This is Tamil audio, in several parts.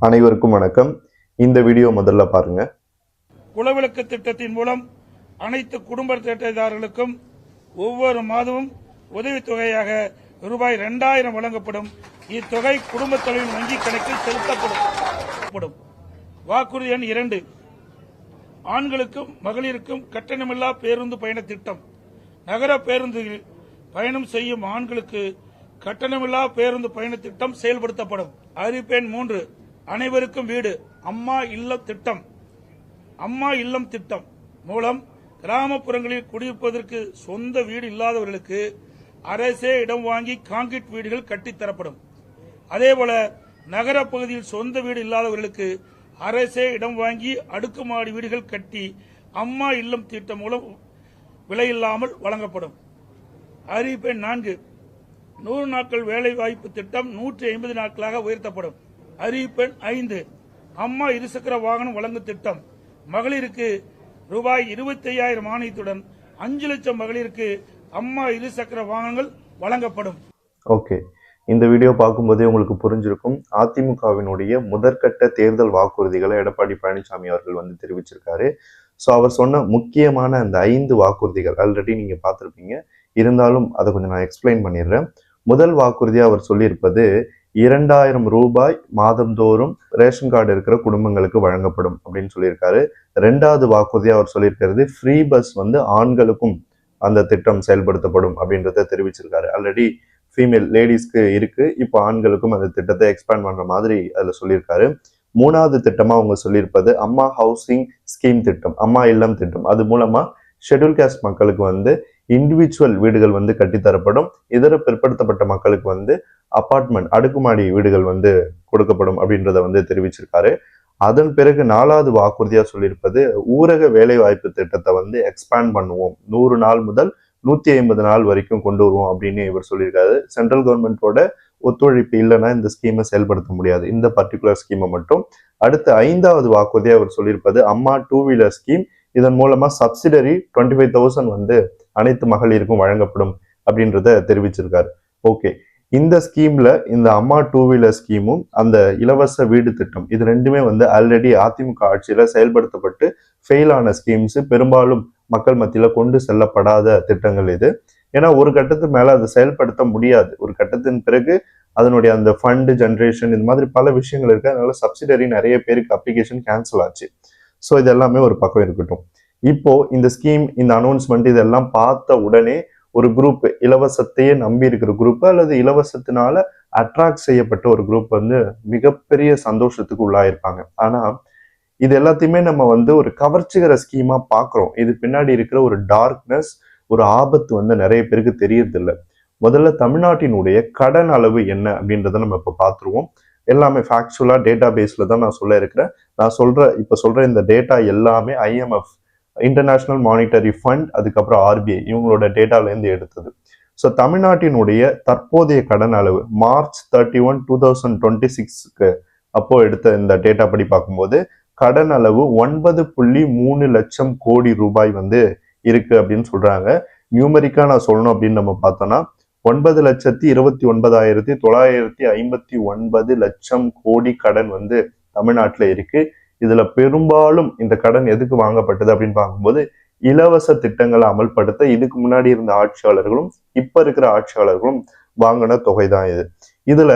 அனைவருக்கும் வணக்கம். இந்த வீடியோ முதல்ல பாருங்க. குலவிளக்கு திட்டத்தின் மூலம் அனைத்து குடும்ப அட்டைதாரர்களுக்கும் ஒவ்வொரு மாதமும் உதவித்தொகையாக ரூபாய் 2000 வழங்கப்படும். இத்தொகை குடும்ப தலைவரின் வங்கிக் கணக்கில் செலுத்தப்படும். வாக்குறுதி எண் 2, ஆண்களுக்கும் மகளிருக்கும் கட்டணமில்லா பேருந்து பயண திட்டம். நகர பேருந்தில் பயணம் செய்யும் ஆண்களுக்கு கட்டணமில்லா பேருந்து பயண திட்டம் செயல்படுத்தப்படும். அறிவிப்பெண் 3, அனைவருக்கும் வீடு அம்மா இல்லம் திட்டம். அம்மா இல்லம் திட்டம் மூலம் கிராமப்புறங்களில் குடியிருப்பதற்கு சொந்த வீடு இல்லாதவர்களுக்கு அரசே இடம் வாங்கி கான்கிரீட் வீடுகள் கட்டித்தரப்படும். அதேபோல நகர பகுதியில் சொந்த வீடு இல்லாதவர்களுக்கு அரசே இடம் வாங்கி அடுக்குமாடி வீடுகள் கட்டி அம்மா இல்லம் திட்டம் மூலம் விலையில்லாமல் வழங்கப்படும். அறிவிப்பெண் 4, 100 நாட்கள் வேலை வாய்ப்பு திட்டம் 150 நாட்களாக உயர்த்தப்படும். அறிவிப்பெண் 5, அம்மா இருசக்கர வாகனம் வழங்கும் திட்டம். மகளிருக்கு ரூபாய் 25,000 மானியத்துடன் 5 லட்சம் மகளிருக்கு அம்மா இருசக்கர வாகனங்கள் வழங்கப்படும். ஓகே, இந்த வீடியோ பார்க்கும்போதே உங்களுக்கு புரிஞ்சிருக்கும். அதிமுகவினுடைய முதற்கட்ட தேர்தல் வாக்குறுதிகளை எடப்பாடி பழனிசாமி அவர்கள் தெரிவிச்சிருக்காரு. ஸோ அவர் சொன்ன முக்கியமான அந்த 5 வாக்குறுதிகள் ஆல்ரெடி நீங்க பார்த்துருப்பீங்க. இருந்தாலும் அதை கொஞ்சம் நான் எக்ஸ்பிளைன் பண்ணிடுறேன். முதல் வாக்குறுதியா அவர் சொல்லியிருப்பது 2000 ரூபாய் மாதந்தோறும் ரேஷன் கார்டு இருக்கிற குடும்பங்களுக்கு வழங்கப்படும் அப்படின்னு சொல்லியிருக்காரு. 2வது வாக்குறுதியா அவர் சொல்லியிருக்கிறது ஃப்ரீ பஸ் ஆண்களுக்கும் அந்த திட்டம் செயல்படுத்தப்படும் அப்படின்றத தெரிவிச்சிருக்காரு. ஆல்ரெடி ஃபீமேல் லேடிஸ்க்கு இருக்கு, இப்போ ஆண்களுக்கும் அந்த திட்டத்தை எக்ஸ்பேண்ட் பண்ற மாதிரி அதுல சொல்லியிருக்காரு. 3வது திட்டமா அவங்க சொல்லியிருப்பது அம்மா ஹவுசிங் ஸ்கீம் திட்டம், அம்மா இல்லம் திட்டம். அது மூலமா ஷெட்யூல் காஸ்ட் மக்களுக்கு இண்டிவிஜுவல் வீடுகள் கட்டித்தரப்படும். இதர பிற்படுத்தப்பட்ட மக்களுக்கு அபார்ட்மெண்ட் அடுக்குமாடி வீடுகள் கொடுக்கப்படும் அப்படின்றத தெரிவிச்சிருக்காரு. அதன் பிறகு 4வது வாக்குறுதியா சொல்லியிருப்பது ஊரக வேலை வாய்ப்பு திட்டத்தை எக்ஸ்பேண்ட் பண்ணுவோம், 100 நாள் முதல் 150 நாள் வரைக்கும் கொண்டு வருவோம் அப்படின்னு இவர் சொல்லியிருக்காரு. சென்ட்ரல் கவர்மெண்டோட ஒத்துழைப்பு இல்லைன்னா இந்த ஸ்கீமை செயல்படுத்த முடியாது, இந்த பர்டிகுலர் ஸ்கீமை மட்டும். அடுத்து 5வது வாக்குறுதியா அவர் சொல்லியிருப்பது அம்மா 2 வீலர் ஸ்கீம். இதன் மூலமா சப்சிடரி 25,000 அனைத்து மகளிருக்கும் வழங்கப்படும் அப்படின்றத தெரிவிச்சிருக்காரு. ஓகே, இந்த ஸ்கீம்ல இந்த அம்மா 2 வீலர் ஸ்கீமும் அந்த இலவச வீடு திட்டம் இது ரெண்டுமே ஆல்ரெடி அதிமுக ஆட்சியில செயல்படுத்தப்பட்டு ஃபெயில் ஆன ஸ்கீம்ஸ், பெரும்பாலும் மக்கள் மத்தியில கொண்டு செல்லப்படாத திட்டங்கள் இது. ஏன்னா ஒரு கட்டத்துக்கு மேல அதை செயல்படுத்த முடியாது. ஒரு கட்டத்தின் பிறகு அதனுடைய அந்த ஃபண்ட் ஜென்ரேஷன் இது மாதிரி பல விஷயங்கள் இருக்கு. அதனால சப்சிடரி நிறைய பேருக்கு அப்ளிகேஷன் கேன்சல் ஆச்சு. ஸோ இது எல்லாமே ஒரு பக்கம் இருக்கட்டும். இப்போ இந்த ஸ்கீம், இந்த அனௌன்ஸ்மெண்ட் இதெல்லாம் பார்த்த உடனே ஒரு குரூப், இலவசத்தையே நம்பி இருக்கிற குரூப் அல்லது இலவசத்தினால அட்ராக்ட் செய்யப்பட்ட ஒரு குரூப் மிகப்பெரிய சந்தோஷத்துக்கு உள்ளாயிருப்பாங்க. ஆனா இது எல்லாத்தையுமே நம்ம ஒரு கவர்ச்சிகர ஸ்கீமா பாக்குறோம். இது பின்னாடி இருக்கிற ஒரு டார்க்னஸ், ஒரு ஆபத்து நிறைய பேருக்கு தெரியறது இல்லை. முதல்ல தமிழ்நாட்டினுடைய கடன் அளவு என்ன அப்படின்றத நம்ம இப்ப பார்த்துருவோம். எல்லாமே ஃபேக்சுவலா டேட்டா பேஸ்ல தான் நான் சொல்ல இருக்கிறேன். நான் இப்ப சொல்ற இந்த டேட்டா எல்லாமே IMF, இன்டர்நேஷனல் மானிட்டரி ஃபண்ட், அதுக்கப்புறம் RBI இவங்களோட டேட்டால இருந்து எடுத்தது. ஸோ தமிழ்நாட்டினுடைய தற்போதைய கடன் அளவு March 31, 2026 அப்போ எடுத்த இந்த டேட்டா படி பார்க்கும்போது கடன் அளவு 9.3 லட்சம் கோடி ரூபாய் இருக்கு அப்படின்னு சொல்றாங்க. நியூமரிக்கா நான் சொல்லணும் அப்படின்னு நம்ம பார்த்தோம்னா 9,29,959 லட்சம் கோடி கடன் தமிழ்நாட்டுல இருக்கு. இதுல பெரும்பாலும் இந்த கடன் எதுக்கு வாங்கப்பட்டது அப்படின்னு பார்க்கும்போது இலவச திட்டங்களை அமல்படுத்த இதுக்கு முன்னாடி இருந்த ஆட்சியாளர்களும் இப்ப இருக்கிற ஆட்சியாளர்களும் வாங்கின தொகை தான் இது. இதுல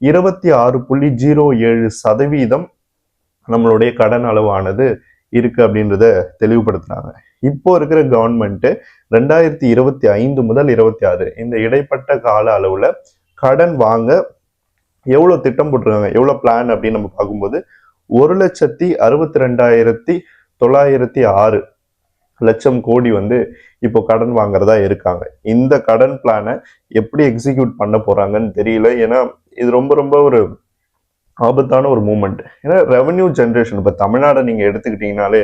26.07% நம்மளுடைய கடன் அளவானது இருக்கு அப்படின்றத தெளிவுபடுத்துறாங்க. இப்போ இருக்கிற கவர்மெண்ட் 2025 முதல் 26 இந்த இடைப்பட்ட கால அளவுல கடன் வாங்க எவ்வளவு திட்டம் போட்டிருக்காங்க, எவ்வளவு பிளான் அப்படின்னு நம்ம பார்க்கும்போது 1,62,906 லட்சம் கோடி இப்போ கடன் வாங்குறதா இருக்காங்க. இந்த கடன் பிளானை எப்படி எக்ஸிக்யூட் பண்ண போறாங்கன்னு தெரியல. ஏன்னா இது ரொம்ப ரொம்ப ஒரு ஆபத்தான ஒரு மூமெண்ட். ஏன்னா ரெவன்யூ ஜென்ரேஷன் இப்ப தமிழ்நாடு நீங்க எடுத்துக்கிட்டீங்கனாலே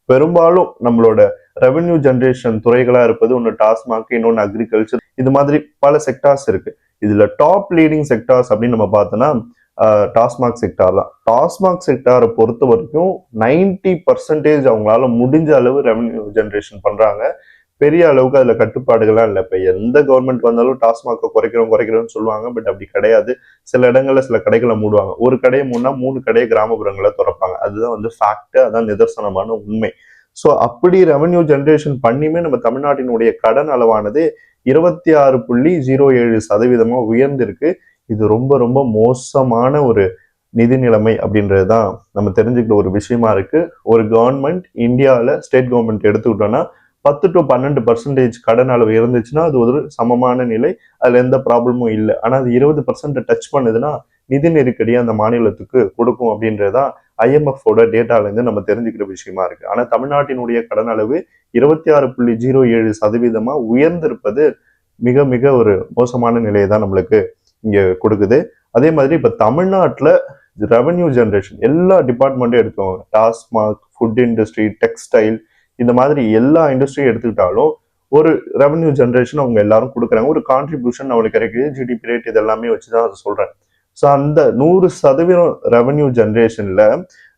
பெரும்பாலும் நம்மளோட ரெவன்யூ ஜென்ரேஷன் துறைகளா இருப்பது ஒன்று டாஸ்மாக், இன்னொன்று அக்ரிகல்ச்சர், இது மாதிரி பல செக்டார்ஸ் இருக்கு. இதுல டாப் லீடிங் செக்டார்ஸ் அப்படின்னு நம்ம பார்த்தோம்னா டாஸ்மாக் செக்டார் தான். டாஸ்மாக் செக்டாரை பொறுத்த வரைக்கும் 90% அவங்களால முடிஞ்ச அளவு ரெவன்யூ ஜென்ரேஷன் பண்றாங்க. பெரிய அளவுக்கு அதுல கட்டுப்பாடுகள்லாம் இல்லை. இப்ப எந்த கவர்மெண்ட் வந்தாலும் டாஸ்மாக குறைக்கிறோம்னு சொல்லுவாங்க. பட் அப்படி கிடையாது. சில இடங்கள்ல சில கடைகளை மூடுவாங்க. ஒரு கடையை மூடனா 3 கடையை கிராமப்புறங்களை திறப்பாங்க. அதுதான் வந்து ஃபேக்ட், அதான் நிதர்சனமான உண்மை. ஸோ அப்படி ரெவன்யூ ஜென்ரேஷன் பண்ணியுமே நம்ம தமிழ்நாட்டினுடைய கடன் அளவானது 26.07% உயர்ந்திருக்கு. இது ரொம்ப ரொம்ப மோசமான ஒரு நிதி நிலைமை அப்படின்றதுதான் நம்ம தெரிஞ்சுக்கிட்ட ஒரு விஷயமா இருக்கு. ஒரு கவர்மெண்ட் இந்தியாவில் ஸ்டேட் கவர்மெண்ட் எடுத்துக்கிட்டோம்னா 10 to 12% கடன் அளவு இருந்துச்சுன்னா அது ஒரு சமமான நிலை, அதுல எந்த ப்ராப்ளமும் இல்லை. ஆனா அது 20% டச் பண்ணுதுன்னா நிதி நெருக்கடியை அந்த மாநிலத்துக்கு கொடுக்கும் அப்படின்றதுதான் IMF-ஓட டேட்டால இருந்து நம்ம தெரிஞ்சுக்கிற விஷயமா இருக்கு. ஆனா தமிழ்நாட்டினுடைய கடன் அளவு 26.07% உயர்ந்திருப்பது மிக மிக ஒரு மோசமான நிலையை தான் நம்மளுக்கு இங்க கொடுக்குது. அதே மாதிரி இப்ப தமிழ்நாட்டுல ரெவன்யூ ஜென்ரேஷன் எல்லா டிபார்ட்மெண்ட்டும் எடுத்துக்கோங்க, டாஸ்மாக், ஃபுட் இண்டஸ்ட்ரி, டெக்ஸ்டைல், இந்த மாதிரி எல்லா இண்டஸ்ட்ரியும் எடுத்துக்கிட்டாலும் ஒரு ரெவன்யூ ஜென்ரேஷன் அவங்க எல்லாரும் கொடுக்குறாங்க. ஒரு கான்ட்ரிபியூஷன் அவங்களுக்கு கிடைக்குது. ஜிடிபி ரேட் இதெல்லாமே வச்சுதான் அதை சொல்றேன். ஸோ அந்த 100% ரெவன்யூ ஜென்ரேஷன்ல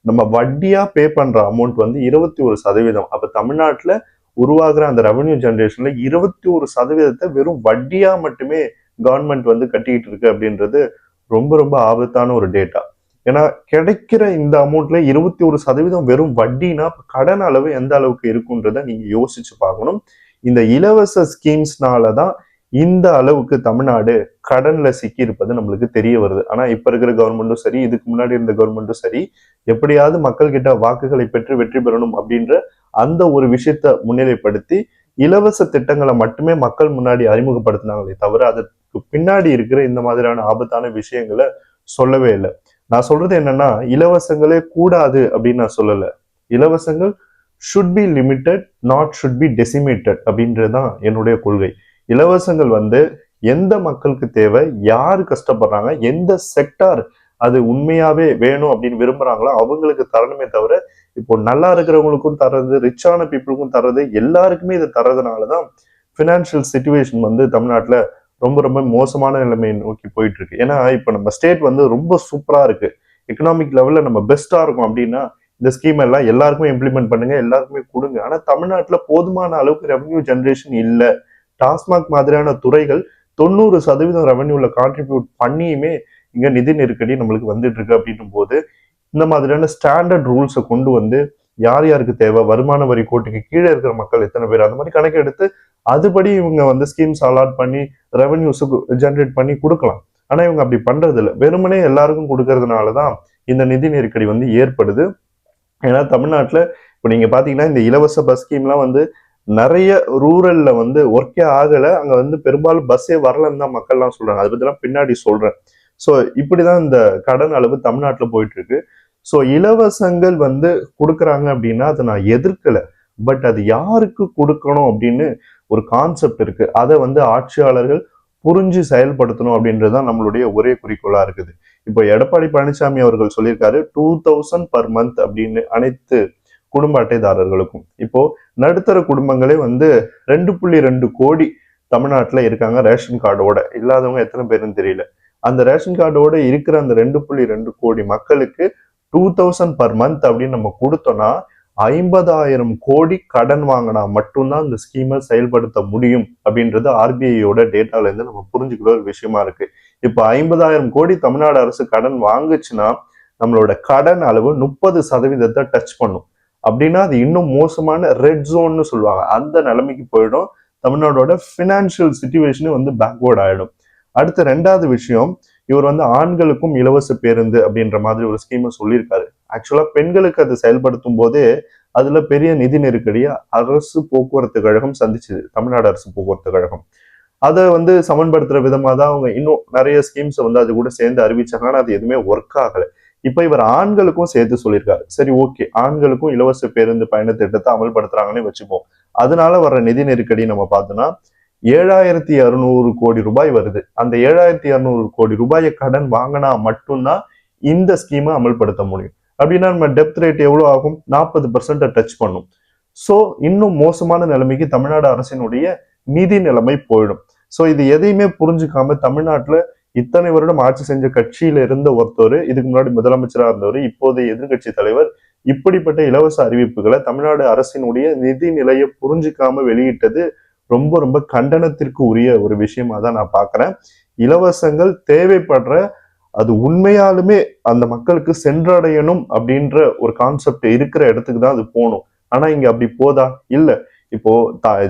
நம்ம வட்டியா பே பண்ற அமௌண்ட் வந்து 21%. அப்ப தமிழ்நாட்டுல உருவாகிற அந்த ரெவன்யூ ஜென்ரேஷன்ல 21% வெறும் வட்டியா மட்டுமே கவர்மெண்ட் வந்து கட்டிக்கிட்டு இருக்கு அப்படின்றது ரொம்ப ரொம்ப ஆபத்தான ஒரு டேட்டா. ஏன்னா கிடைக்கிற இந்த அமௌண்ட்ல 21% வெறும் வட்டினா கடன் அளவு எந்த அளவுக்கு இருக்குன்றத நீங்க யோசிச்சு பார்க்கணும். இந்த இலவச ஸ்கீம்ஸ்னாலதான் இந்த அளவுக்கு தமிழ்நாடு கடன்ல சிக்கி இருப்பது நம்மளுக்கு தெரிய வருது. ஆனா இப்ப இருக்கிற கவர்மெண்ட்டும் சரி, இதுக்கு முன்னாடி இருந்த கவர்மெண்ட்டும் சரி, எப்படியாவது மக்கள் கிட்ட வாக்குகளை பெற்று வெற்றி பெறணும் அப்படின்ற அந்த ஒரு விஷயத்த முன்னிலைப்படுத்தி இலவச திட்டங்களை மட்டுமே மக்கள் முன்னாடி அறிமுகப்படுத்தினாங்களே தவிர அதுக்கு பின்னாடி இருக்கிற இந்த மாதிரியான ஆபத்தான விஷயங்களை சொல்லவே இல்லை. நான் சொல்றது என்னன்னா, இலவசங்களே கூடாது அப்படின்னு நான் சொல்லல. இலவசங்கள் should be limited, not should be decimated அப்படின்றதுதான் என்னுடைய கொள்கை. இலவசங்கள் வந்து எந்த மக்களுக்கு தேவை, யாரு கஷ்டப்படுறாங்க, எந்த செக்டார் அது உண்மையாவே வேணும் அப்படின்னு விரும்புறாங்களோ அவங்களுக்கு தரணுமே தவிர இப்போ நல்லா இருக்கிறவங்களுக்கும் தர்றது, ரிச்சான பீப்புளுக்கும் தர்றது, எல்லாருக்குமே இதை தர்றதுனாலதான் பினான்சியல் சிச்சுவேஷன் வந்து தமிழ்நாட்டுல ரொம்ப ரொம்ப மோசமான நிலைமையை நோக்கி போயிட்டு இருக்கு. ஏன்னா இப்ப நம்ம ஸ்டேட் வந்து ரொம்ப சூப்பரா இருக்கு, எக்கனாமிக் லெவல்ல நம்ம பெஸ்டா இருக்கும் அப்படின்னா இந்த ஸ்கீம் எல்லாம் எல்லாருக்குமே இம்ப்ளிமெண்ட் பண்ணுங்க, எல்லாருக்குமே கொடுங்க. ஆனா தமிழ்நாட்டுல போதுமான அளவுக்கு ரெவன்யூ ஜென்ரேஷன் இல்லை. டாஸ்மாக் மாதிரியான துறைகள் 90% ரெவன்யூல கான்ட்ரிபியூட் பண்ணியுமே இங்க நிதி நெருக்கடி நம்மளுக்கு வந்துட்டு இருக்கு. அப்படின்னும் போது இந்த மாதிரியான ஸ்டாண்டர்ட் ரூல்ஸை கொண்டு வந்து யார் யாருக்கு தேவை, வருமான வரி கோட்டுக்கு கீழே இருக்கிற மக்கள் எத்தனை பேர், அந்த மாதிரி கணக்கு எடுத்து அதுபடி இவங்க வந்து ஸ்கீம்ஸ் அலாட் பண்ணி ரெவன்யூஸுக்கு ஜென்ரேட் பண்ணி கொடுக்கலாம். ஆனா இவங்க அப்படி பண்றது இல்லை. வெறுமனே எல்லாருக்கும் கொடுக்கறதுனாலதான் இந்த நிதி நெருக்கடி வந்து ஏற்படுது. ஏன்னா தமிழ்நாட்டுல இப்ப நீங்க பாத்தீங்கன்னா இந்த இலவச பஸ் ஸ்கீம்லாம் வந்து நிறைய ரூரல்ல வந்து ஒர்க்கே ஆகல. அங்க வந்து பெரும்பாலும் பஸ்ஸே வரலன்னு தான் மக்கள்லாம் சொல்றாங்க. அதை பத்திலாம் பின்னாடி சொல்றேன். ஸோ இப்படிதான் இந்த கடன் அளவு தமிழ்நாட்டுல போயிட்டு இருக்கு. ஸோ இலவசங்கள் வந்து கொடுக்குறாங்க அப்படின்னா அதை நான் எதிர்க்கல. பட் அது யாருக்கு கொடுக்கணும் அப்படின்னு ஒரு கான்செப்ட் இருக்கு. அதை வந்து ஆட்சியாளர்கள் புரிஞ்சு செயல்படுத்தணும் அப்படின்றதுதான் நம்மளுடைய ஒரே குறிக்கோளா இருக்குது. இப்போ எடப்பாடி பழனிசாமி அவர்கள் சொல்லியிருக்காரு 2000 per month அப்படின்னு அனைத்து குடும்ப அட்டைதாரர்களுக்கும். இப்போ நடுத்தர குடும்பங்களே வந்து 2.2 கோடி தமிழ்நாட்டுல இருக்காங்க ரேஷன் கார்டோட. இல்லாதவங்க எத்தனை பேருன்னு தெரியல. அந்த ரேஷன் கார்டோட இருக்கிற அந்த 2.2 கோடி மக்களுக்கு 2000 per month அப்படின்னு நம்ம கொடுத்தோம்னா 50,000 கோடி கடன் வாங்கினா மட்டும்தான் இந்த ஸ்கீமை செயல்படுத்த முடியும் அப்படின்றது RBI-யோட டேட்டால இருந்து நம்ம புரிஞ்சுக்கிற ஒரு விஷயமா இருக்கு. இப்ப 50,000 கோடி தமிழ்நாடு அரசு கடன் வாங்குச்சுன்னா நம்மளோட கடன் அளவு 30% டச் பண்ணும். அப்படின்னா அது இன்னும் மோசமான ரெட் ஜோன்னு சொல்லுவாங்க, அந்த நிலைமைக்கு போயிடும். தமிழ்நாடோட பினான்சியல் சிச்சுவேஷன் வந்து பேக்வர்ட் ஆயிடும். அடுத்த ரெண்டாவது விஷயம், இவர் வந்து ஆண்களுக்கும் இலவச பேருந்து அப்படின்ற மாதிரி ஒரு ஸ்கீமை சொல்லியிருக்காரு. ஆக்சுவலா பெண்களுக்கு அது செயல்படுத்தும் போதே அதுல பெரிய நிதி நெருக்கடியை அரசு போக்குவரத்து கழகம் சந்திச்சுது, தமிழ்நாடு அரசு போக்குவரத்து கழகம். அதை வந்து சமன்படுத்துற விதமா தான் அவங்க இன்னும் நிறைய ஸ்கீம்ஸை வந்து அது கூட சேர்ந்து அறிவிச்சாங்க. ஆனா அது எதுவுமே ஒர்க் ஆகலை. இப்ப இவர் ஆண்களுக்கும் சேர்த்து சொல்லியிருக்காரு. சரி, ஓகே, ஆண்களுக்கும் இலவச பேருந்து பயண திட்டத்தை அமல்படுத்துறாங்கன்னு வச்சுப்போம். அதனால வர்ற நிதி நெருக்கடி நம்ம பார்த்தோம்னா 7,600 கோடி ரூபாய் வருது. அந்த 7,600 கோடி ரூபாயை கடன் வாங்கினா மட்டும்தான் இந்த ஸ்கீமை அமல்படுத்த முடியும். அப்படின்னா நம்ம டெப்த் ரேட் எவ்வளவு ஆகும்? 40% டச் பண்ணும். ஸோ இன்னும் மோசமான நிலைமைக்கு தமிழ்நாடு அரசினுடைய நிதி நிலைமை போயிடும். ஸோ இது எதையுமே புரிஞ்சுக்காம தமிழ்நாட்டுல இத்தனை வருடம் ஆட்சி செஞ்ச கட்சியில இருந்த ஒருத்தர், இதுக்கு முன்னாடி முதலமைச்சராக இருந்தவர், இப்போதைய எதிர்கட்சி தலைவர், இப்படிப்பட்ட இலவச அறிவிப்புகளை தமிழ்நாடு அரசினுடைய நிதி நிலையை புரிஞ்சுக்காம வெளியிட்டது ரொம்ப ரொம்ப கண்டனத்திற்கு உரிய ஒரு விஷயமா தான் நான் பாக்குறேன். இலவசங்கள் தேவைப்படுற, அது உண்மையாலுமே அந்த மக்களுக்கு சென்றடையணும் அப்படின்ற ஒரு கான்செப்ட் இருக்கிற இடத்துக்கு தான் அது போகணும். ஆனா இங்க அப்படி போதா? இல்ல. இப்போ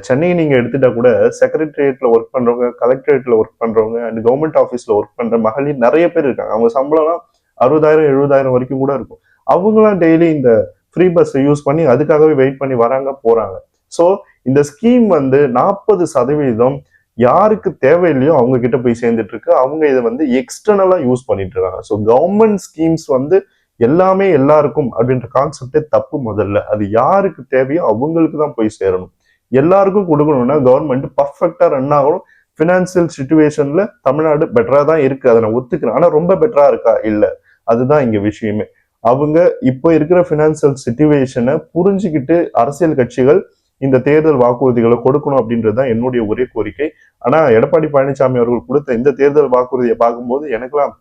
சென்னை நீங்க எடுத்துட்டா கூட செக்ரட்டரியேட்ல ஒர்க் பண்றவங்க, கலெக்டரேட்ல ஒர்க் பண்றவங்க அண்ட் கவர்மெண்ட் ஆஃபீஸ்ல ஒர்க் பண்ற மகளிர் நிறைய பேர் இருக்காங்க. அவங்க சம்பளம்லாம் 60,000 70,000 வரைக்கும் கூட இருக்கும். அவங்களாம் டெய்லி இந்த ஃப்ரீ பஸ் யூஸ் பண்ணி அதுக்காகவே வெயிட் பண்ணி வராங்க போறாங்க. ஸோ இந்த ஸ்கீம் வந்து 40% யாருக்கு தேவையில்லையோ அவங்க கிட்ட போய் சேர்ந்துட்டு இருக்கு. அவங்க இதை வந்து எக்ஸ்டர்னலா யூஸ் பண்ணிட்டு இருக்காங்க. ஸோ கவர்மெண்ட் ஸ்கீம்ஸ் வந்து எல்லாமே எல்லாருக்கும் அப்படின்ற கான்செப்டே தப்பு. முதல்ல அது யாருக்கு தேவையோ அவங்களுக்கு தான் போய் சேரணும். எல்லாருக்கும் கொடுக்கணும்னா கவர்மெண்ட் பர்ஃபெக்டா ரன் ஆகணும். பினான்சியல் சிச்சுவேஷன்ல தமிழ்நாடு பெட்டரா தான் இருக்கு, அதை நான் ஒத்துக்கிறேன். ஆனா ரொம்ப பெட்டரா இருக்கா? இல்ல. அதுதான் இங்க விஷயமே. அவங்க இப்போ இருக்கிற பினான்சியல் சிச்சுவேஷனை புரிஞ்சுக்கிட்டு அரசியல் கட்சிகள் இந்த தேர்தல் வாக்குறுதிகளை கொடுக்கணும் அப்படின்றதுதான் என்னுடைய ஒரே கோரிக்கை. ஆனா எடப்பாடி பழனிசாமி அவர்கள் கொடுத்த இந்த தேர்தல் வாக்குறுதியை பார்க்கும்போது எனக்கெல்லாம்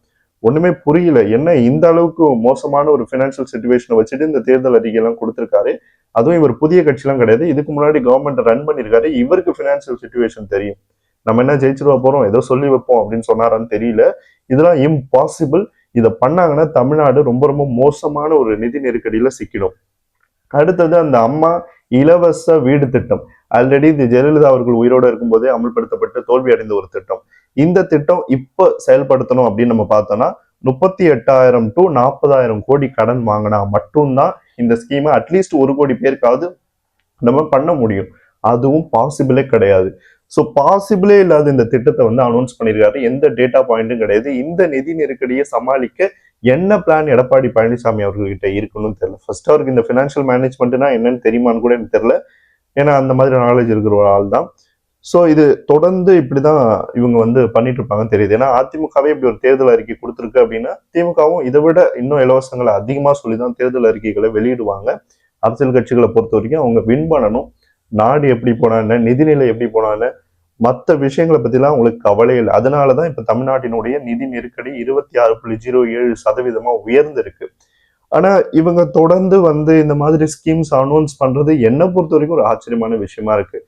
ஒண்ணுமே புரியல. என்ன இந்த அளவுக்கு மோசமான ஒரு பினான்சியல் சிச்சுவேஷனை வச்சுட்டு இந்த தேர்தல் அறிக்கை எல்லாம் கொடுத்திருக்காரு. அதுவும் இவர் புதிய கட்சிலாம் கிடையாது, இதுக்கு முன்னாடி கவர்மெண்ட் ரன் பண்ணிருக்காரு. இவருக்கு பினான்சியல் சிச்சுவேஷன் தெரியும். நம்ம என்ன ஜெயிச்சிருவா போறோம், ஏதோ சொல்லி வைப்போம் அப்படின்னு சொன்னாரான்னு தெரியல. இதெல்லாம் இம்பாசிபிள். இதை பண்ணாங்கன்னா தமிழ்நாடு ரொம்ப ரொம்ப மோசமான ஒரு நிதி நெருக்கடியில சிக்கிடும். அடுத்தது அந்த அம்மா இலவச வீடு திட்டம். ஆல்ரெடி இது ஜெயலலிதா அவர்கள் உயிரோடு இருக்கும்போதே அமல்படுத்தப்பட்டு தோல்வி அடைந்த ஒரு திட்டம். இந்த திட்டம் இப்ப செயல்படுத்தணும் அப்படின்னு நம்ம பார்த்தோம்னா 38,000 to 40,000 கோடி கடன் வாங்கினா மட்டும்தான் இந்த ஸ்கீமை அட்லீஸ்ட் 1 கோடி பேருக்காவது நம்ம பண்ண முடியும். அதுவும் பாசிபிளே கிடையாது. ஸோ பாசிபிளே இல்லாத இந்த திட்டத்தை வந்து அனௌன்ஸ் பண்ணியிருக்காரு. எந்த டேட்டா பாயிண்ட்டும் கிடையாது. இந்த நிதி நெருக்கடியை சமாளிக்க என்ன பிளான் எடப்பாடி பழனிசாமி அவர்கள்கிட்ட இருக்குன்னு தெரியல. ஃபர்ஸ்ட் அவருக்கு இந்த பினான்சியல் மேனேஜ்மெண்ட்னா என்னன்னு தெரியுமான்னு கூட எனக்கு தெரியல. ஏன்னா அந்த மாதிரி நாலேஜ் இருக்கிற ஒரு ஆள் தான். ஸோ இது தொடர்ந்து இப்படிதான் இவங்க வந்து பண்ணிட்டு இருப்பாங்கன்னு தெரியுது. ஏன்னா அதிமுகவே இப்படி ஒரு தேர்தல் அறிக்கை கொடுத்துருக்கு அப்படின்னா திமுகவும் இதை விட இன்னும் இலவசங்களை அதிகமா சொல்லிதான் தேர்தல் அறிக்கைகளை வெளியிடுவாங்க. அரசியல் கட்சிகளை பொறுத்த வரைக்கும் அவங்க வின் பண்ணணும். நாடு எப்படி போனான்னு, நிதிநிலை எப்படி போனான்னு, மற்ற விஷயங்களை பத்திலாம் உங்களுக்கு கவலை இல்லை. அதனாலதான் இப்ப தமிழ்நாட்டினுடைய நிதி நெருக்கடி 26.07% உயர்ந்திருக்கு. ஆனா இவங்க தொடர்ந்து வந்து இந்த மாதிரி ஸ்கீம்ஸ் அனௌன்ஸ் பண்றது என்னை பொறுத்த வரைக்கும் ஒரு ஆச்சரியமான விஷயமா இருக்கு.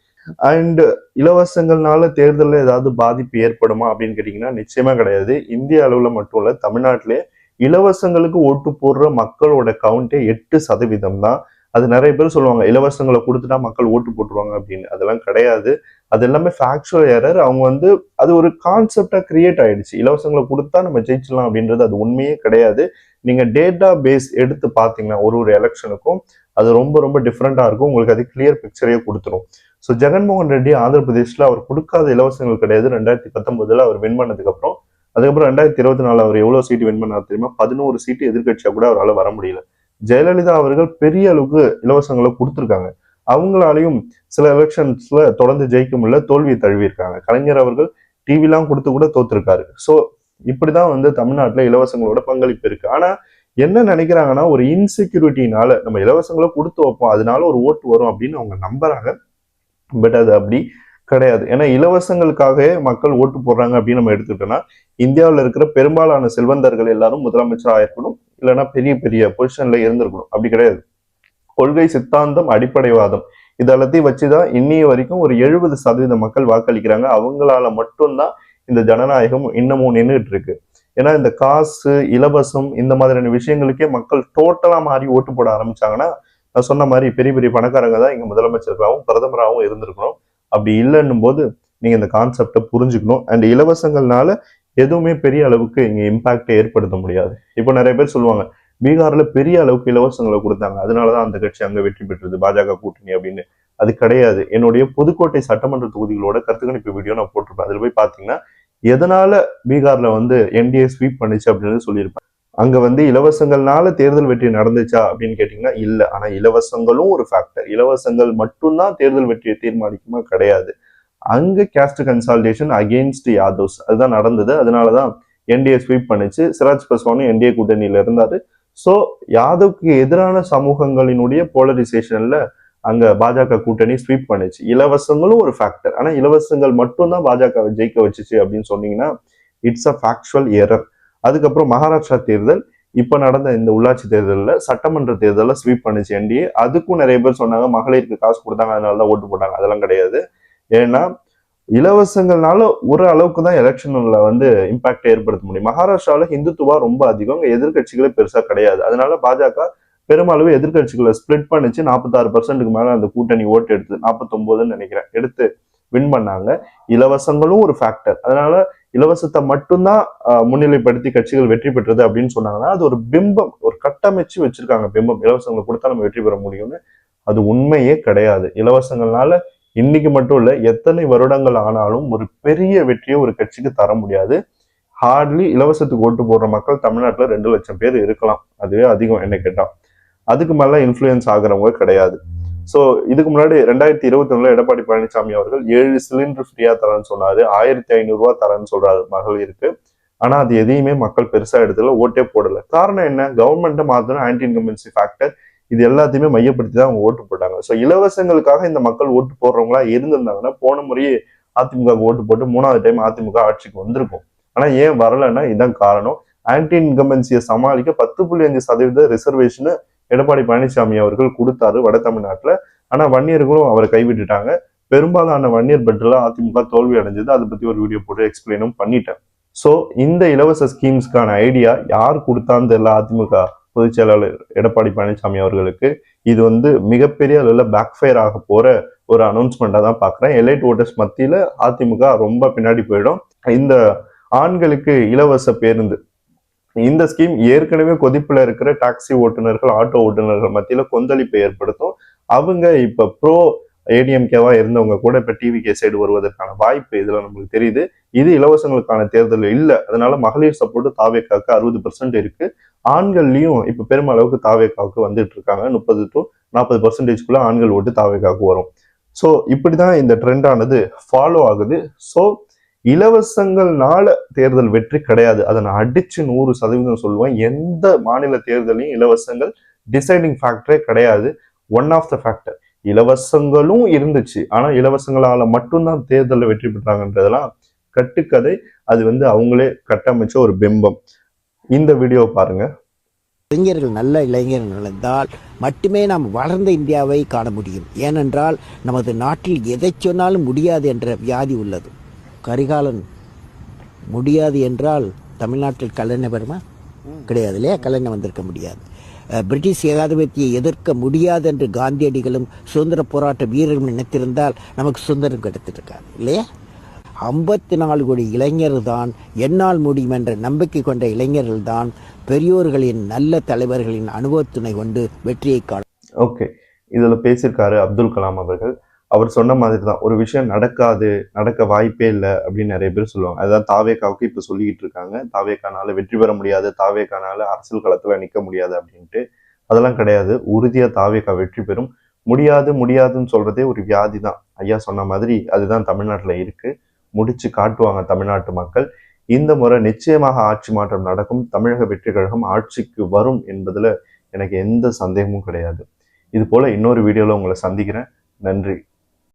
அண்ட் இலவசங்கள்னால தேர்தலில் ஏதாவது பாதிப்பு ஏற்படுமா அப்படின்னு கேட்டீங்கன்னா நிச்சயமா கிடையாது. இந்திய அளவுல மட்டும் இல்ல, தமிழ்நாட்டிலே இலவசங்களுக்கு ஓட்டு போடுற மக்களோட கவுண்டே 8% தான். அது நிறைய பேர் சொல்லுவாங்க இலவசங்களை கொடுத்துட்டா மக்கள் ஓட்டு போட்டுருவாங்க அப்படின்னு. அதெல்லாம் கிடையாது. அது எல்லாமே ஃபேக்சுவல் எரர். அவங்க வந்து அது ஒரு கான்செப்டா கிரியேட் ஆயிடுச்சு. இலவசங்களை கொடுத்தா நம்ம ஜெயிச்சிடலாம் அப்படின்றது அது உண்மையே கிடையாது. நீங்க டேட்டா பேஸ் எடுத்து பாத்தீங்கன்னா ஒரு எலெக்ஷனுக்கும் அது ரொம்ப ரொம்ப டிஃப்ரெண்டா இருக்கும். உங்களுக்கு அது கிளியர் பிக்சரையே கொடுத்துரும். ஸோ ஜெகன்மோகன் ரெட்டி ஆந்திர பிரதேஷ்ல அவர் கொடுக்காத இலவசங்கள் கிடையாது. 2019 அவர் வின் பண்ணதுக்கு அப்புறம். அதுக்கப்புறம் 2024 அவர் எவ்வளவு சீட்டு வின் பண்ணார் தெரியுமா? 11 சீட்டு எதிர்கட்சியா கூட அவரால் வர முடியல. ஜெயலலிதா அவர்கள் பெரிய அளவுக்கு இலவசங்களை கொடுத்துருக்காங்க. அவங்களாலையும் சில எலெக்ஷன்ஸ்ல தொடர்ந்து ஜெயிக்க முடியல, தோல்வியை தழுவிருக்காங்க. கலைஞர் அவர்கள் டிவிலாம் கொடுத்து கூட தோத்துருக்காரு. ஸோ இப்படிதான் வந்து தமிழ்நாட்டுல இலவசங்களோட பங்களிப்பு இருக்கு. ஆனா என்ன நினைக்கிறாங்கன்னா ஒரு இன்செக்யூரிட்டினால நம்ம இலவசங்களை கொடுத்து வைப்போம், அதனால ஒரு ஓட்டு வரும் அப்படின்னு அவங்க நம்புறாங்க. பட் அது அப்படி கிடையாது. ஏன்னா இலவசங்களுக்காகவே மக்கள் ஓட்டு போடுறாங்க அப்படின்னு நம்ம எடுத்துக்கிட்டோம்னா இந்தியாவில் இருக்கிற பெரும்பாலான செல்வந்தர்கள் எல்லாரும் முதலமைச்சர் ஆயிருக்கணும், இல்லைன்னா பெரிய பெரிய பொசிஷன்ல இருந்திருக்கணும். அப்படி கிடையாது. கொள்கை, சித்தாந்தம், அடிப்படைவாதம் இது எல்லாத்தையும் வச்சுதான் இன்னைய வரைக்கும் ஒரு 70% மக்கள் வாக்களிக்கிறாங்க. அவங்களால மட்டும்தான் இந்த ஜனநாயகம் இன்னமும் நின்றுட்டு இருக்கு. ஏன்னா இந்த காசு, இலவசம் இந்த மாதிரியான விஷயங்களுக்கே மக்கள் டோட்டலா மாறி ஓட்டு போட ஆரம்பிச்சாங்கன்னா நான் சொன்ன மாதிரி பெரிய பெரிய பணக்காரங்க தான் இங்க முதலமைச்சர்களாகவும் பிரதமராகவும் இருந்திருக்கணும். அப்படி இல்லைன்னும் போது நீங்க இந்த கான்செப்டை புரிஞ்சுக்கணும். அண்ட் இலவசங்கள்னால எதுவுமே பெரிய அளவுக்கு இங்க இம்பாக்டை ஏற்படுத்த முடியாது. இப்போ நிறைய பேர் சொல்லுவாங்க பீகார்ல பெரிய அளவுக்கு இலவசங்களை கொடுத்தாங்க, அதனாலதான் அந்த கட்சி அங்க வெற்றி பெற்றது, பாஜக கூட்டணி அப்படின்னு. அது கிடையாது. என்னுடைய புதுக்கோட்டை சட்டமன்ற தொகுதிகளோட கருத்துக்கணிப்பு வீடியோ நான் போட்டிருப்பேன். அதுல போய் பாத்தீங்கன்னா எதனால பீகார்ல வந்து என்டிஏ ஸ்வீப் பண்ணுச்சு அப்படின்னு சொல்லியிருப்பேன். அங்க வந்து இலவசங்கள்னால தேர்தல் வெற்றி நடந்துச்சா அப்படின்னு கேட்டீங்கன்னா இல்ல. ஆனா இலவசங்களும் ஒரு ஃபேக்டர். இலவசங்கள் மட்டும்தான் தேர்தல் வெற்றியை தீர்மானிக்குமா? கிடையாது. அங்க கேஸ்ட் கன்சால்டேஷன் அகெயின்ஸ்ட் யாதவ்ஸ் அதுதான் நடந்தது. அதனாலதான் என்டிஏ ஸ்வீப் பண்ணுச்சு. சிராஜ் பஸ்வானும் என்டிஏ கூட்டணியில இருந்தாரு. ஸோ யாதவ்க்கு எதிரான சமூகங்களினுடைய போலரைசேஷன்ல அங்க பாஜக கூட்டணி ஸ்வீப் பண்ணுச்சு. இலவசங்களும் ஒரு ஃபேக்டர். ஆனா இலவசங்கள் மட்டும்தான் பாஜக ஜெயிக்க வச்சுச்சு அப்படின்னு சொன்னீங்கன்னா இட்ஸ் அ ஃபேக்சுவல் எரர். அதுக்கப்புறம் மகாராஷ்டிரா தேர்தல் இப்ப நடந்த இந்த உள்ளாட்சி தேர்தலில் சட்டமன்ற தேர்தலில் ஸ்வீப் பண்ணுச்சு என்டிஏ. அதுக்கும் நிறைய பேர் சொன்னாங்க மகளிருக்கு காசு கொடுத்தாங்க அதனாலதான் ஓட்டு போட்டாங்க. அதெல்லாம் கிடையாது. ஏன்னா இலவசங்கள்னால ஒரு அளவுக்கு தான் எலெக்ஷன்ல வந்து இம்பாக்ட் ஏற்படுத்த முடியும். மகாராஷ்டிராவில் ஹிந்துத்துவா ரொம்ப அதிகம், எதிர்கட்சிகளே பெருசா கிடையாது. அதனால பாஜக பெருமளவு எதிர்கட்சிகளை ஸ்பிளிட் பண்ணிச்சு. 46% மேல அந்த கூட்டணி ஓட்டு எடுத்து 49 நினைக்கிறேன் எடுத்து வின் பண்ணாங்க. இலவசங்களும் ஒரு ஃபேக்டர். அதனால இலவசத்தை மட்டும்தான் முன்னிலைப்படுத்தி கட்சிகள் வெற்றி பெற்றது அப்படின்னு சொன்னாங்கன்னா அது ஒரு பிம்பம், ஒரு கட்டமைச்சு வச்சிருக்காங்க பிம்பம். இலவசங்களை கொடுத்தா நம்ம வெற்றி பெற முடியும்னு. அது உண்மையே கிடையாது. இலவசங்கள்னால இன்னைக்கு மட்டும் இல்ல எத்தனை வருடங்கள் ஆனாலும் ஒரு பெரிய வெற்றியை ஒரு கட்சிக்கு தர முடியாது. ஹார்ட்லி இலவசத்துக்கு ஓட்டு போடுற மக்கள் தமிழ்நாட்டுல 2 லட்சம் பேர் இருக்கலாம். அதுவே அதிகம் என்ன கேட்டா. அதுக்கு மேல இன்ஃபுளுயன்ஸ் ஆகுறவங்க கிடையாது. சோ இதுக்கு முன்னாடி 2021 எடப்பாடி பழனிசாமி அவர்கள் 7 சிலிண்டர் ஃப்ரீயா தரேன்னு சொன்னாரு. 1500 ரூபாய் தரேன்னு சொல்றாரு மகளிருக்கு. ஆனா அது எதையுமே மக்கள் பெருசா எடுத்துல ஓட்டே போடல. காரணம் என்ன? கவர்மெண்ட்டை மாத்தணும், ஆன்டி இன்கம்பன்சி ஃபேக்டர், இது எல்லாத்தையுமே மையப்படுத்தி தான் அவங்க ஓட்டு போட்டாங்க. ஸோ இலவசங்களுக்காக இந்த மக்கள் ஓட்டு போடுறவங்களா இருந்திருந்தாங்கன்னா போன முறையே அதிமுக ஓட்டு போட்டு 3வது டைம் அதிமுக ஆட்சிக்கு வந்திருக்கும். ஆனா ஏன் வரலன்னா இதுதான் காரணம். ஆன்டி இன்கம்பன்சியை சமாளிக்க 10.5% ரிசர்வேஷன் எடப்பாடி பழனிசாமி அவர்கள் கொடுத்தாரு வட தமிழ்நாட்டுல. ஆனா வன்னியர்களும் அவரை கைவிட்டுட்டாங்க. பெரும்பாலான வன்னியர் பெட்டில் அதிமுக தோல்வி அடைஞ்சது. அதை பத்தி ஒரு வீடியோ போட்டு எக்ஸ்பிளைனும் பண்ணிட்டேன். ஸோ இந்த இலவச ஸ்கீம்ஸ்க்கான ஐடியா யார் கொடுத்தான்னு தெரியல அதிமுக பொதுச் செயலாளர் எடப்பாடி பழனிசாமி அவர்களுக்கு. இது வந்து மிகப்பெரிய அளவில் பேக்ஃபயர் ஆக போற ஒரு அனௌன்ஸ்மெண்டா தான் பாக்குறேன். எலைட் ஓட்டர்ஸ் மத்தியில அதிமுக ரொம்ப பின்னாடி போயிடும். இந்த ஆண்களுக்கு இலவச பேருந்து இந்த ஸ்கீம் ஏற்கனவே கொதிப்புல இருக்கிற டாக்ஸி ஓட்டுநர்கள், ஆட்டோ ஓட்டுநர்கள் மத்தியில கொந்தளிப்பை ஏற்படுத்தும். அவங்க இப்ப ப்ரோ ஏடிஎம்கேவா இருந்தவங்க கூட இப்ப டிவிகே சைடு வருவதற்கான வாய்ப்பு இதுல நம்மளுக்கு தெரியுது. இது இலவசங்களுக்கான தேர்தல் இல்ல. அதனால மகளிர் சப்போர்ட் தாவேக்காவுக்கு 60% இருக்கு. ஆண்கள்லயும் இப்ப பெருமளவுக்கு தாவேக்காவுக்கு வந்துட்டு இருக்காங்க. 30 to 40% ஆண்கள் ஓட்டு தாவேக்காவுக்கு வரும். ஸோ இப்படிதான் இந்த ட்ரெண்ட் ஆனது ஃபாலோ ஆகுது. ஸோ இலவசங்கள்னால தேர்தல் வெற்றி கிடையாது. அதை நான் அடிச்சு 100% சொல்லுவேன். எந்த மாநில தேர்தலையும் இலவசங்கள் டிசைடிங் ஃபேக்டரே கிடையாது. One of the factor. இலவசங்களும் இருந்துச்சு, ஆனா இலவசங்களால மட்டும்தான் தேர்தலில் வெற்றி பெற்றாங்கன்றதெல்லாம் கட்டுக்கதை. அது வந்து அவங்களே கட்டமைச்ச ஒரு பிம்பம். இந்த வீடியோ பாருங்க. இளைஞர்கள் நல்ல இளைஞர்கள் இருந்தால் மட்டுமே நாம் வளர்ந்த இந்தியாவை காண முடியும். ஏனென்றால் நமது நாட்டில் எதை சொன்னாலும் முடியாது என்ற வியாதி உள்ளது. கரிகாலன் முடியாது என்றால் தமிழ்நாட்டில் கல்லணை வருமா? கிடையாது இல்லையா? கல்லணை வந்திருக்க முடியாது. பிரிட்டிஷ் ஏகாதிபத்தியை எதிர்க்க முடியாது என்று காந்தியடிகளும் சுதந்திர போராட்ட வீரர்களும் நினைத்திருந்தால் நமக்கு சுதந்திரம் கிடைத்திருக்காது இல்லையா? 54 கோடி இளைஞர்கள் தான் என்னால் முடியும் என்ற நம்பிக்கை கொண்ட இளைஞர்கள் தான் பெரியோர்களின் நல்ல தலைவர்களின் அனுபவத்துணை கொண்டு வெற்றியை காணும். ஓகே, இதுல பேசியிருக்காரு அப்துல் கலாம் அவர்கள். அவர் சொன்ன மாதிரி தான் ஒரு விஷயம் நடக்காது, நடக்க வாய்ப்பே இல்லை அப்படின்னு நிறைய பேர் சொல்லுவாங்க. அதுதான் தாவேக்காவுக்கு இப்ப சொல்லிக்கிட்டு இருக்காங்க. தாவேக்கானால வெற்றி பெற முடியாது, தாவேக்கானால அரசியல் களத்துல நிக்க முடியாது அப்படின்ட்டு. அதெல்லாம் கிடையாது. உறுதியா தாவேக்கா வெற்றி பெறும். முடியாதுன்னு சொல்றதே ஒரு வியாதி தான். ஐயா சொன்ன மாதிரி அதுதான் தமிழ்நாட்டுல இருக்கு. முடிச்சு காட்டுவாங்க தமிழ்நாட்டு மக்கள். இந்த முறை நிச்சயமாக ஆட்சி மாற்றம் நடக்கும். தமிழக வெற்றி கழகம் ஆட்சிக்கு வரும் என்பதுல எனக்கு எந்த சந்தேகமும் கிடையாது. இது போல இன்னொரு வீடியோல உங்களை சந்திக்கிறேன். நன்றி.